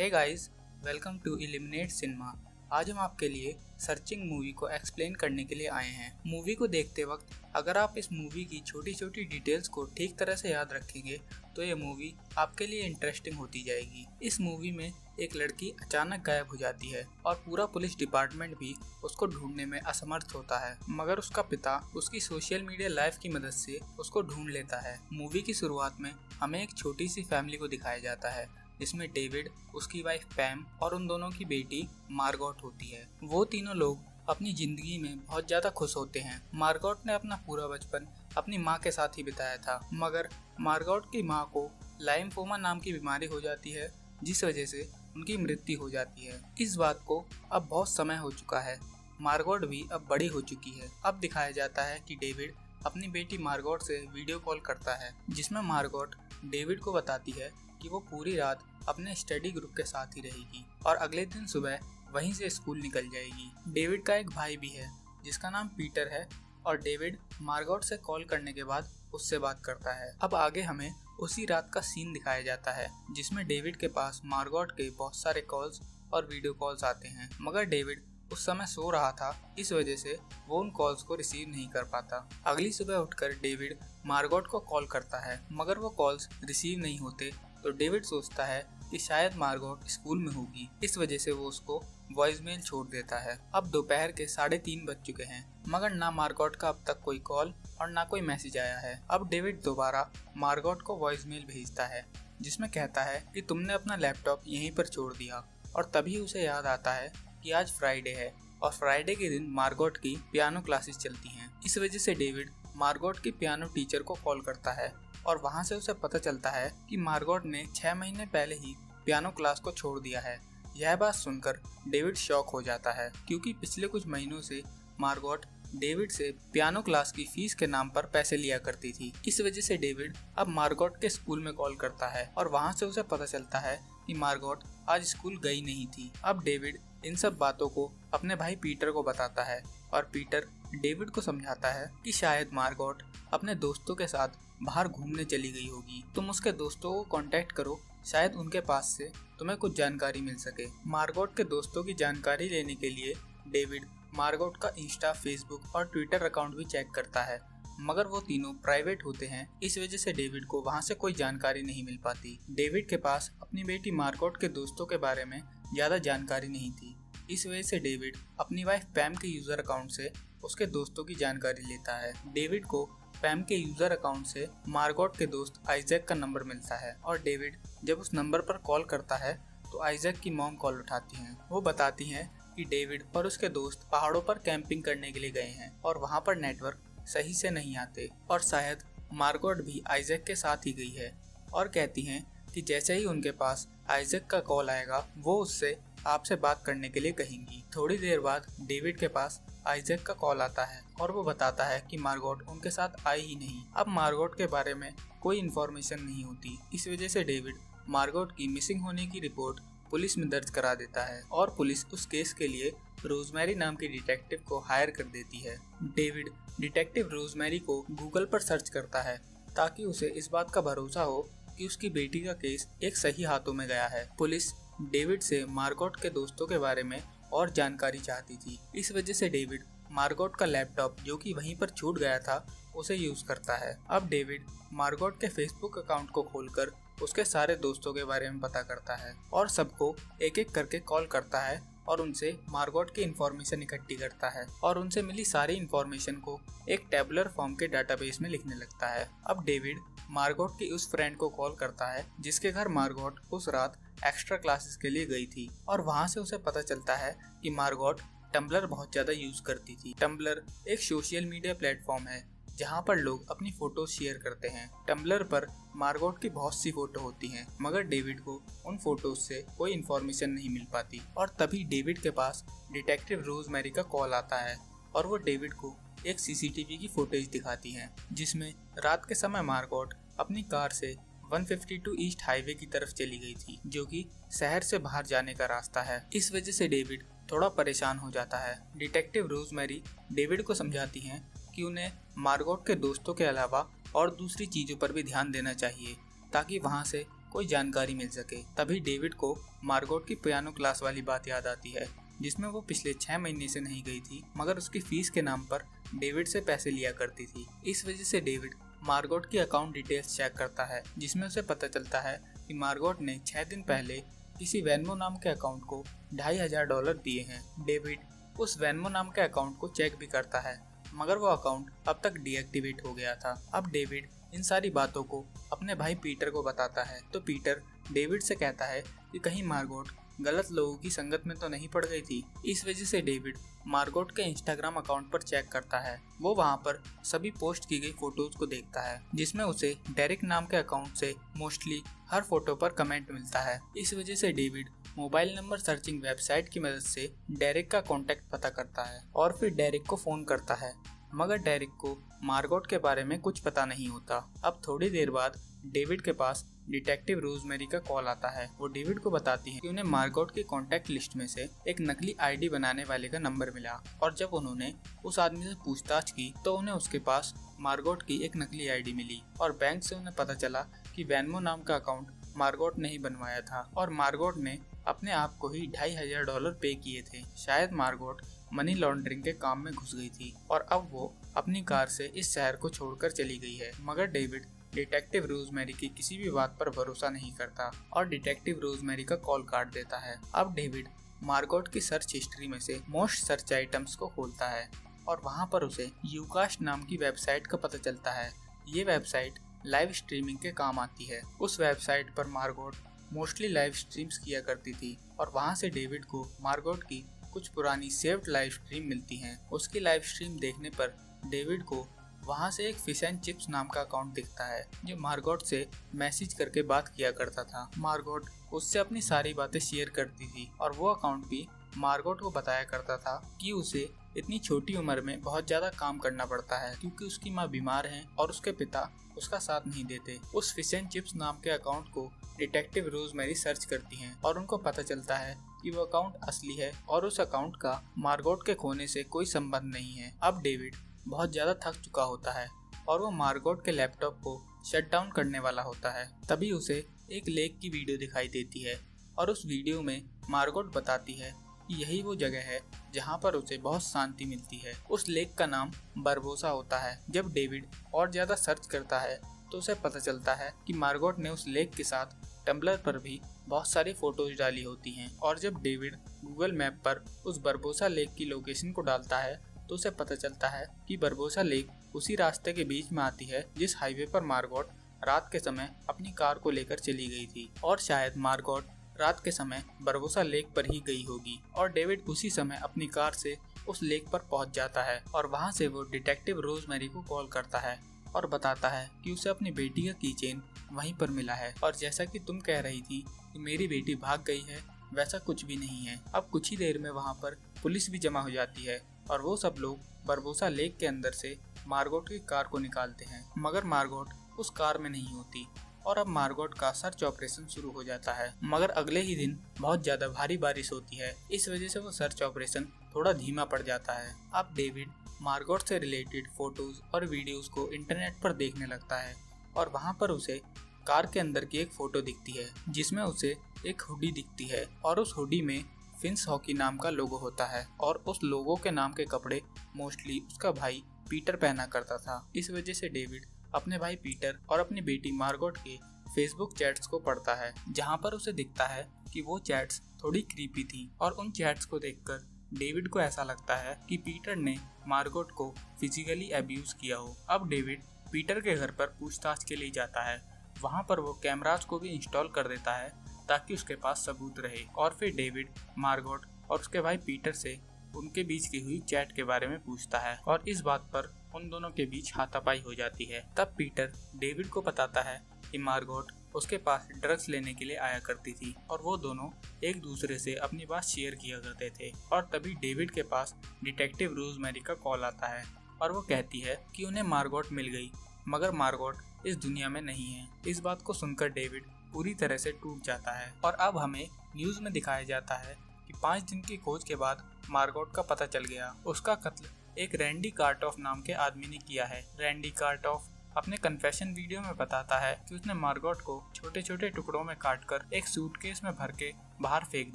Hey guys, welcome to Illuminate Cinema. आज हम आपके लिए सर्चिंग मूवी को एक्सप्लेन करने के लिए आए हैं। मूवी को देखते वक्त अगर आप इस मूवी की छोटी छोटी डिटेल्स को ठीक तरह से याद रखेंगे तो ये मूवी आपके लिए इंटरेस्टिंग होती जाएगी। इस मूवी में एक लड़की अचानक गायब हो जाती है और पूरा पुलिस डिपार्टमेंट भी उसको ढूंढने में असमर्थ होता है, मगर उसका पिता उसकी सोशल मीडिया लाइफ की मदद से उसको ढूंढ लेता है। मूवी की शुरुआत में हमें एक छोटी सी फैमिली को दिखाया जाता है जिसमें डेविड, उसकी वाइफ पैम और उन दोनों की बेटी मार्गोट होती है। वो तीनों लोग अपनी जिंदगी में बहुत ज्यादा खुश होते हैं। मार्गोट ने अपना पूरा बचपन अपनी माँ के साथ ही बिताया था, मगर मार्गोट की माँ को लाइम्फोमा नाम की बीमारी हो जाती है जिस वजह से उनकी मृत्यु हो जाती है। इस बात को अब बहुत समय हो चुका है। मार्गोट भी अब बड़ी हो चुकी है। अब दिखाया जाता है कि डेविड अपनी बेटी मार्गोट से वीडियो कॉल करता है, जिसमें मार्गोट डेविड को बताती है कि वो पूरी रात अपने स्टडी ग्रुप के साथ ही रहेगी और अगले दिन सुबह वहीं से स्कूल निकल जाएगी। डेविड का एक भाई भी है जिसका नाम पीटर है और डेविड मार्गोट से कॉल करने के बाद उससे बात करता है। अब आगे हमें उसी रात का सीन दिखाया जाता है जिसमें डेविड के पास मार्गोट के बहुत सारे कॉल्स और वीडियो कॉल्स आते हैं, मगर डेविड उस समय सो रहा था, इस वजह से वो उन कॉल्स को रिसीव नहीं कर पाता। अगली सुबह उठकर डेविड मार्गोट को कॉल करता है, मगर वो कॉल्स रिसीव नहीं होते तो डेविड सोचता है कि शायद मार्गोट स्कूल में होगी। इस वजह से वो उसको वॉइस मेल छोड़ देता है। अब दोपहर के 3:30 बज चुके हैं, मगर ना मार्गोट का अब तक कोई कॉल और ना कोई मैसेज आया है। अब डेविड दोबारा मार्गोट को वॉइस मेल भेजता है जिसमें कहता है कि तुमने अपना लैपटॉप यहीं पर छोड़ दिया, और तभी उसे याद आता है कि आज फ्राइडे है और फ्राइडे के दिन मार्गोट की पियानो क्लासेस चलती हैं। इस वजह से डेविड मार्गोट की पियानो टीचर को कॉल करता है और वहां से उसे पता चलता है कि मार्गोट ने 6 महीने पहले ही पियानो क्लास को छोड़ दिया है। यह बात सुनकर डेविड शॉक हो जाता है, क्योंकि पिछले कुछ महीनों से मार्गोट डेविड से पियानो क्लास की फीस के नाम पर पैसे लिया करती थी। इस वजह से डेविड अब मार्गोट के स्कूल में कॉल करता है और वहां से उसे पता चलता है कि मार्गोट आज स्कूल गई नहीं थी। अब डेविड इन सब बातों को अपने भाई पीटर को बताता है और पीटर डेविड को समझाता है कि शायद मार्गोट अपने दोस्तों के साथ बाहर घूमने चली गई होगी। तुम उसके दोस्तों को कांटेक्ट करो, शायद उनके पास से तुम्हें कुछ जानकारी मिल सके। मार्गोट के दोस्तों की जानकारी लेने के लिए डेविड मार्गोट का इंस्टा, फेसबुक और ट्विटर अकाउंट भी चेक करता है, मगर वो तीनों प्राइवेट होते हैं। इस वजह से डेविड को वहां से कोई जानकारी नहीं मिल पाती। डेविड के पास अपनी बेटी मार्गोट के दोस्तों के बारे में ज्यादा जानकारी नहीं थी। इस वजह से डेविड अपनी वाइफ पैम के यूजर अकाउंट से उसके दोस्तों की जानकारी लेता है। डेविड को पैम के यूजर अकाउंट से मार्गोट के दोस्त आइजैक का नंबर मिलता है और डेविड जब उस नंबर पर कॉल करता है तो आइजैक की मॉम कॉल उठाती हैं। वो बताती हैं कि डेविड और उसके दोस्त पहाड़ों पर कैंपिंग करने के लिए गए हैं और वहां पर नेटवर्क सही से नहीं आते, और शायद मार्गोट भी आइजैक के साथ ही गई है, और कहती हैं कि जैसे ही उनके पास आइजैक का कॉल आएगा वो उससे आपसे बात करने के लिए कहेंगी। थोड़ी देर बाद डेविड के पास आइजैक का कॉल आता है और वो बताता है कि मार्गोट उनके साथ आई ही नहीं। अब मार्गोट के बारे में कोई इन्फॉर्मेशन नहीं होती। इस वजह से डेविड मार्गोट की मिसिंग होने की रिपोर्ट पुलिस में दर्ज करा देता है और पुलिस उस केस के लिए रोजमेरी नाम की डिटेक्टिव को हायर कर देती है। डेविड डिटेक्टिव रोजमेरी को गूगल पर सर्च करता है ताकि उसे इस बात का भरोसा हो कि उसकी बेटी का केस एक सही हाथों में गया है। पुलिस डेविड से मार्गोट के दोस्तों के बारे में और जानकारी चाहती थी। इस वजह से डेविड मार्गोट का लैपटॉप, जो कि वहीं पर छूट गया था, उसे यूज करता है। अब डेविड मार्गोट के फेसबुक अकाउंट को खोलकर उसके सारे दोस्तों के बारे में पता करता है और सबको एक एक करके कॉल करता है और उनसे मार्गोट की इंफॉर्मेशन इकट्ठी करता है और उनसे मिली सारी इंफॉर्मेशन को एक टेबुलर फॉर्म के डाटाबेस में लिखने लगता है। अब डेविड मार्गोट की उस फ्रेंड को कॉल करता है जिसके घर मार्गोट उस रात एक्स्ट्रा क्लासेस के लिए गई थी, और वहां से उसे पता चलता है कि मार्गोट टम्बलर बहुत ज्यादा यूज करती थी। टम्बलर एक सोशल मीडिया प्लेटफॉर्म है जहां पर लोग अपनी फोटो शेयर करते हैं। टम्बलर पर मार्गोट की बहुत सी फोटो होती हैं, मगर डेविड को उन फोटोज से कोई इन्फॉर्मेशन नहीं मिल पाती। और तभी डेविड के पास डिटेक्टिव रोजमेरी का कॉल आता है और वो डेविड को एक सीसीटीवी की फुटेज दिखाती हैं जिसमें रात के समय मार्गोट अपनी कार से 152 ईस्ट हाईवे की तरफ चली गई थी, जो कि शहर से बाहर जाने का रास्ता है। इस वजह से डेविड थोड़ा परेशान हो जाता है। डिटेक्टिव रोजमेरी डेविड को समझाती हैं कि उन्हें मार्गोट के दोस्तों के अलावा और दूसरी चीजों पर भी ध्यान देना चाहिए ताकि वहां से कोई जानकारी मिल सके। तभी डेविड को मार्गोट की पियानो क्लास वाली बात याद आती है, जिसमें वो पिछले 6 महीने से नहीं गई थी, मगर उसकी फीस के नाम पर डेविड से पैसे लिया करती थी। इस वजह से डेविड मार्गोट की अकाउंट डिटेल्स चेक करता है, जिसमें उसे पता चलता है कि मार्गोट ने 6 दिन पहले किसी वेनमो नाम के अकाउंट को $2500 दिए हैं। डेविड उस वेनमो नाम के अकाउंट को चेक भी करता है, मगर वो अकाउंट अब तक डीएक्टिवेट हो गया था। अब डेविड इन सारी बातों को अपने भाई पीटर को बताता है, तो पीटर डेविड से कहता है कि कहीं मार्गोट गलत लोगों की संगत में तो नहीं पड़ गई थी। इस वजह से डेविड मार्गोट के इंस्टाग्राम अकाउंट पर चेक करता है। वो वहाँ पर सभी पोस्ट की गई फोटोज को देखता है, जिसमें उसे डेरिक नाम के अकाउंट से मोस्टली हर फोटो पर कमेंट मिलता है। इस वजह से David mobile number searching website की मदद से डेरिक का कॉन्टेक्ट पता करता है और फिर डेरिक को फोन करता है, मगर डेरिक को मार्गोट के बारे में कुछ पता नहीं होता। अब थोड़ी देर बाद डेविड के पास डिटेक्टिव रोजमेरी का कॉल आता है। वो डेविड को बताती है कि उन्हें मार्गोट की कॉन्टैक्ट लिस्ट में से एक नकली आईडी बनाने वाले का नंबर मिला, और जब उन्होंने उस आदमी से पूछताछ की तो उन्हें उसके पास मार्गोट की एक नकली आईडी मिली, और बैंक से उन्हें पता चला कि वेनमो नाम का अकाउंट मार्गोट ने ही बनवाया था और मार्गोट ने अपने आप को ही $2500 पे किए थे। शायद मार्गोट मनी लॉन्ड्रिंग के काम में घुस गई थी और अब वो अपनी कार से इस शहर को छोड़कर चली गई है। मगर डेविड डिटेक्टिव रोजमेरी की किसी भी बात पर भरोसा नहीं करता और डिटेक्टिव रोजमेरी का कॉल काट देता है। अब डेविड मार्गोट की सर्च हिस्ट्री में से मोस्ट सर्च आइटम्स को खोलता है और वहाँ पर उसे यूकास्ट नाम की वेबसाइट का पता चलता है। ये वेबसाइट लाइव स्ट्रीमिंग के काम आती है। उस वेबसाइट पर मार्गोट मोस्टली लाइव स्ट्रीम्स किया करती थी और वहाँ से डेविड को मार्गोट की कुछ पुरानी सेव्ड लाइव स्ट्रीम मिलती हैं। उसकी लाइव स्ट्रीम देखने पर डेविड को वहाँ से एक फिश एंड चिप्स नाम का अकाउंट दिखता है, जो मार्गोट से मैसेज करके बात किया करता था। मार्गोट उससे अपनी सारी बातें शेयर करती थी और वो अकाउंट भी मार्गोट को बताया करता था कि उसे इतनी छोटी उम्र में बहुत ज्यादा काम करना पड़ता है क्योंकि उसकी माँ बीमार है और उसके पिता उसका साथ नहीं देते। उस फिश एंड चिप्स नाम के अकाउंट को डिटेक्टिव रोजमेरी सर्च करती हैं और उनको पता चलता है कि वो अकाउंट असली है और उस अकाउंट का मार्गोट के खोने से कोई संबंध नहीं है। अब डेविड बहुत ज्यादा थक चुका होता है और वो मार्गोट के लैपटॉप को शट डाउन करने वाला होता है। तभी उसे एक लेक की वीडियो दिखाई देती है और उस वीडियो में मार्गोट बताती है कि यही वो जगह है जहाँ पर उसे बहुत शांति मिलती है। उस लेक का नाम बरबोसा होता है। जब डेविड और ज्यादा सर्च करता है तो उसे पता चलता है कि मार्गोट ने उस लेक के साथ टम्बलर पर भी बहुत सारी फोटोज डाली होती हैं, और जब डेविड गूगल मैप पर उस बरबोसा लेक की लोकेशन को डालता है तो उसे पता चलता है कि बरबोसा लेक उसी रास्ते के बीच में आती है जिस हाईवे पर मार्गोट रात के समय अपनी कार को लेकर चली गई थी, और शायद मार्गोट रात के समय बरबोसा लेक पर ही गई होगी। और डेविड उसी समय अपनी कार से उस लेक पर पहुंच जाता है और वहां से वो डिटेक्टिव रोजमेरी को कॉल करता है और बताता है कि उसे अपनी बेटी का कीचेन वहीं पर मिला है, और जैसा कि तुम कह रही थी कि मेरी बेटी भाग गई है, वैसा कुछ भी नहीं है। अब कुछ ही देर में वहाँ पर पुलिस भी जमा हो जाती है और वो सब लोग बरबोसा लेक के अंदर से मार्गोट की कार को निकालते हैं, मगर मार्गोट उस कार में नहीं होती और अब मार्गोट का सर्च ऑपरेशन शुरू हो जाता है। मगर अगले ही दिन बहुत ज्यादा भारी बारिश होती है, इस वजह से वो सर्च ऑपरेशन थोड़ा धीमा पड़ जाता है। अब डेविड मार्गोट से रिलेटेड फोटोज और वीडियोस को इंटरनेट पर देखने लगता है और वहाँ पर उसे कार के अंदर की एक फोटो दिखती है जिसमें उसे एक हुडी दिखती है और उस हुडी में फिंस हॉकी नाम का लोगो होता है और उस लोगो के नाम के कपड़े मोस्टली उसका भाई पीटर पहना करता था। इस वजह से डेविड अपने भाई पीटर और अपनी बेटी मार्गोट के फेसबुक चैट्स को पढ़ता है, जहाँ पर उसे दिखता है कि वो चैट्स थोड़ी क्रीपी थी और उन चैट्स को देखकर डेविड को ऐसा लगता है कि पीटर ने मार्गोट को फिजिकली अब्यूज किया हो। अब डेविड पीटर के घर पर पूछताछ के लिए जाता है। वहाँ पर वो कैमरास को भी इंस्टॉल कर देता है ताकि उसके पास सबूत रहे, और फिर डेविड मार्गोट और उसके भाई पीटर से उनके बीच की हुई चैट के बारे में पूछता है और इस बात पर उन दोनों के बीच हाथापाई हो जाती है। तब पीटर डेविड को बताता है कि मार्गोट उसके पास ड्रग्स लेने के लिए आया करती थी और वो दोनों एक दूसरे से अपनी बात शेयर किया करते थे। और तभी डेविड के पास डिटेक्टिव रोजमेरी का कॉल आता है और वो कहती है कि उन्हें मार्गोट मिल गई, मगर मार्गोट इस दुनिया में नहीं है। इस बात को सुनकर डेविड पूरी तरह से टूट जाता है और अब हमें न्यूज में दिखाया जाता है कि 5 दिन की खोज के बाद मार्गोट का पता चल गया। उसका कत्ल एक रैंडी कार्टॉफ नाम के आदमी ने किया है। रैंडी कार्टॉफ अपने कन्फेशन वीडियो में बताता है कि उसने मार्गोट को छोटे छोटे टुकड़ों में काटकर एक सूटकेस में भर के बाहर फेंक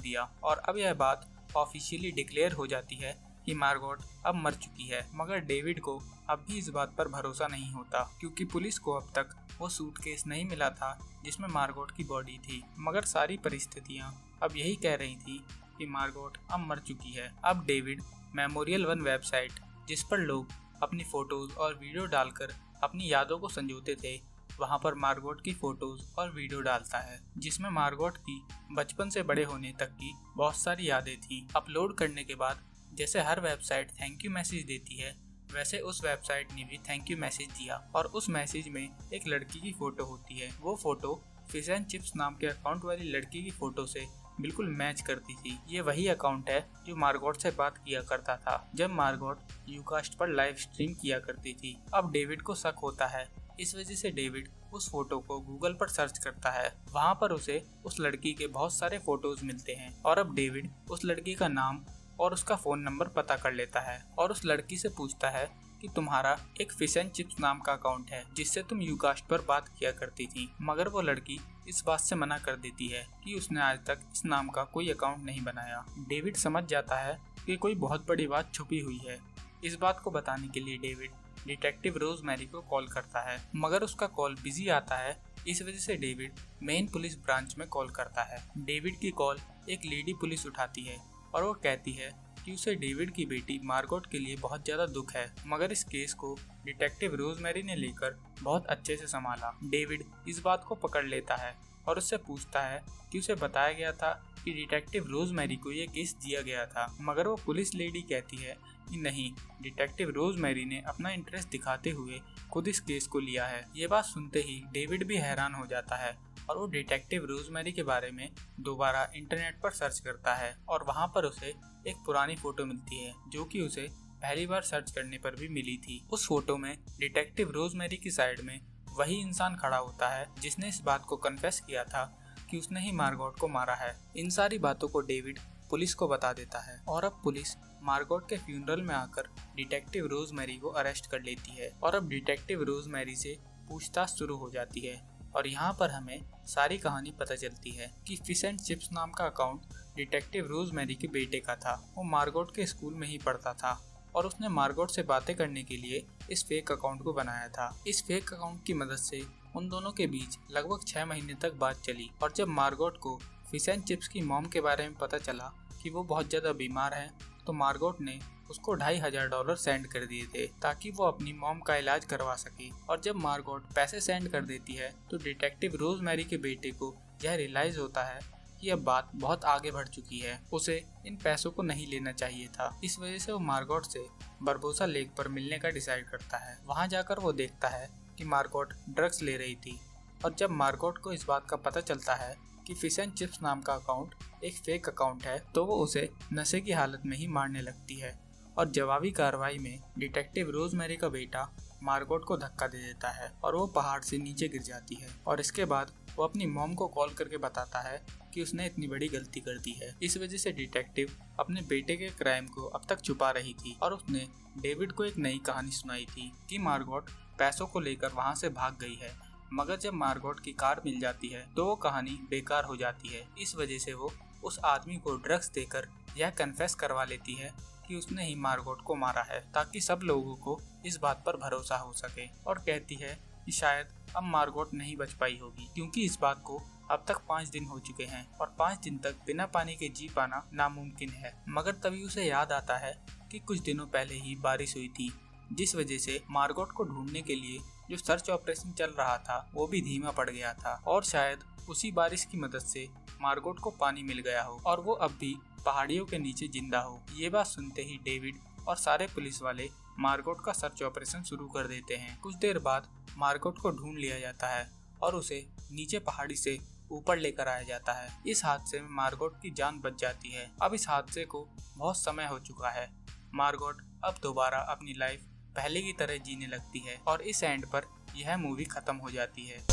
दिया और अब यह बात ऑफिशियली डिक्लेयर हो जाती है कि मार्गोट अब मर चुकी है। मगर डेविड को अब भी इस बात पर भरोसा नहीं होता क्योंकि पुलिस को अब तक वो सूटकेस नहीं मिला था जिसमें मार्गोट की बॉडी थी। मगर सारी परिस्थितियाँ अब यही कह रही थी कि मार्गोट अब मर चुकी है। अब डेविड मेमोरियल 1 वेबसाइट, जिस पर लोग अपनी फोटोज और वीडियो डालकर अपनी यादों को संजोते थे, वहां पर मार्गोट की फोटोज और वीडियो डालता है जिसमें मार्गोट की बचपन से बड़े होने तक की बहुत सारी यादें थीं। अपलोड करने के बाद जैसे हर वेबसाइट थैंक यू मैसेज देती है, वैसे उस वेबसाइट ने भी थैंक यू मैसेज दिया और उस मैसेज में एक लड़की की फोटो होती है। वो फोटो फिश एंड चिप्स नाम के अकाउंट वाली लड़की की फोटो से बिल्कुल मैच करती थी। ये वही अकाउंट है जो मार्गोट से बात किया करता था जब मार्गोट यूकास्ट पर लाइव स्ट्रीम किया करती थी। अब डेविड को शक होता है, इस वजह से डेविड उस फोटो को गूगल पर सर्च करता है। वहाँ पर उसे उस लड़की के बहुत सारे फोटोज मिलते हैं और अब डेविड उस लड़की का नाम और उसका फोन नंबर पता कर लेता है और उस लड़की से पूछता है कि तुम्हारा एक फिश एंड चिप्स नाम का अकाउंट है जिससे तुम यूकास्ट पर बात किया करती थी। मगर वो लड़की इस बात से मना कर देती है कि उसने आज तक इस नाम का कोई अकाउंट नहीं बनाया। डेविड समझ जाता है कि कोई बहुत बड़ी बात छुपी हुई है। इस बात को बताने के लिए डेविड डिटेक्टिव रोजमेरी को कॉल करता है, मगर उसका कॉल बिजी आता है। इस वजह से डेविड मेन पुलिस ब्रांच में कॉल करता है। डेविड की कॉल एक लेडी पुलिस उठाती है और वो कहती है कि उसे डेविड की बेटी मार्गोट के लिए बहुत ज़्यादा दुख है, मगर इस केस को डिटेक्टिव रोजमेरी ने लेकर बहुत अच्छे से संभाला। डेविड इस बात को पकड़ लेता है और उससे पूछता है कि उसे बताया गया था कि डिटेक्टिव रोजमेरी को यह केस दिया गया था, मगर वो पुलिस लेडी कहती है कि नहीं, डिटेक्टिव रोजमेरी ने अपना इंटरेस्ट दिखाते हुए खुद इस केस को लिया है। ये बात सुनते ही डेविड भी हैरान हो जाता है और वो डिटेक्टिव रोजमेरी के बारे में दोबारा इंटरनेट पर सर्च करता है और वहाँ पर उसे एक पुरानी फोटो मिलती है जो कि उसे पहली बार सर्च करने पर भी मिली थी। उस फोटो में डिटेक्टिव रोजमेरी की साइड में वही इंसान खड़ा होता है जिसने इस बात को कन्फेस किया था कि उसने ही मार्गोट को मारा है। इन सारी बातों को डेविड पुलिस को बता देता है और अब पुलिस मार्गोट के फ्यूनरल में आकर डिटेक्टिव रोजमेरी को अरेस्ट कर लेती है और अब डिटेक्टिव रोजमेरी से पूछताछ शुरू हो जाती है और यहाँ पर हमें सारी कहानी पता चलती है कि फिश एंड चिप्स नाम का अकाउंट डिटेक्टिव रोजमेरी के बेटे का था। वो मार्गोट के स्कूल में ही पढ़ता था और उसने मार्गोट से बातें करने के लिए इस फेक अकाउंट को बनाया था। इस फेक अकाउंट की मदद से उन दोनों के बीच लगभग 6 महीने तक बात चली और जब मार्गोट को फिश एंड चिप्स की मॉम के बारे में पता चला कि वो बहुत ज़्यादा बीमार है, तो मार्गोट ने उसको $2,500 सेंड कर दिए थे ताकि वो अपनी मॉम का इलाज करवा सके। और जब मार्गोट पैसे सेंड कर देती है तो डिटेक्टिव रोजमेरी के बेटे को यह रियलाइज होता है कि अब बात बहुत आगे बढ़ चुकी है, उसे इन पैसों को नहीं लेना चाहिए था। इस वजह से वो मार्गोट से बरबोसा लेक पर मिलने का डिसाइड करता है। वहाँ जाकर वो देखता है कि मार्गोट ड्रग्स ले रही थी और जब मार्गोट को इस बात का पता चलता है कि फिश एंड चिप्स नाम का अकाउंट एक फेक अकाउंट है, तो वो उसे नशे की हालत में ही मारने लगती है और जवाबी कार्रवाई में डिटेक्टिव रोजमेरी का बेटा मार्गोट को धक्का दे देता है और वो पहाड़ से नीचे गिर जाती है और इसके बाद वो अपनी मॉम को कॉल करके बताता है कि उसने इतनी बड़ी गलती कर दी है। इस वजह से डिटेक्टिव अपने बेटे के क्राइम को अब तक छुपा रही थी और उसने डेविड को एक नई कहानी सुनाई थी कि मार्गोट पैसों को लेकर वहाँ से भाग गई है, मगर जब मार्गोट की कार मिल जाती है तो वो कहानी बेकार हो जाती है। इस वजह से वो उस आदमी को ड्रग्स देकर यह कन्फेस करवा लेती है कि उसने ही मार्गोट को मारा है ताकि सब लोगों को इस बात पर भरोसा हो सके, और कहती है कि शायद अब मार्गोट नहीं बच पाई होगी क्योंकि इस बात को अब तक 5 दिन हो चुके हैं और 5 दिन तक बिना पानी के जी पाना नामुमकिन है। मगर तभी उसे याद आता है कि कुछ दिनों पहले ही बारिश हुई थी, जिस वजह से मार्गोट को ढूंढने के लिए जो सर्च ऑपरेशन चल रहा था वो भी धीमा पड़ गया था और शायद उसी बारिश की मदद से मार्गोट को पानी मिल गया हो और वो अब भी पहाड़ियों के नीचे जिंदा हो। ये बात सुनते ही डेविड और सारे पुलिस वाले मार्गोट का सर्च ऑपरेशन शुरू कर देते हैं। कुछ देर बाद मार्गोट को ढूंढ लिया जाता है और उसे नीचे पहाड़ी से ऊपर लेकर आया जाता है। इस हादसे में मार्गोट की जान बच जाती है। अब इस हादसे को बहुत समय हो चुका है। मार्गोट अब दोबारा अपनी लाइफ पहले की तरह जीने लगती है और इस एंड पर यह मूवी खत्म हो जाती है।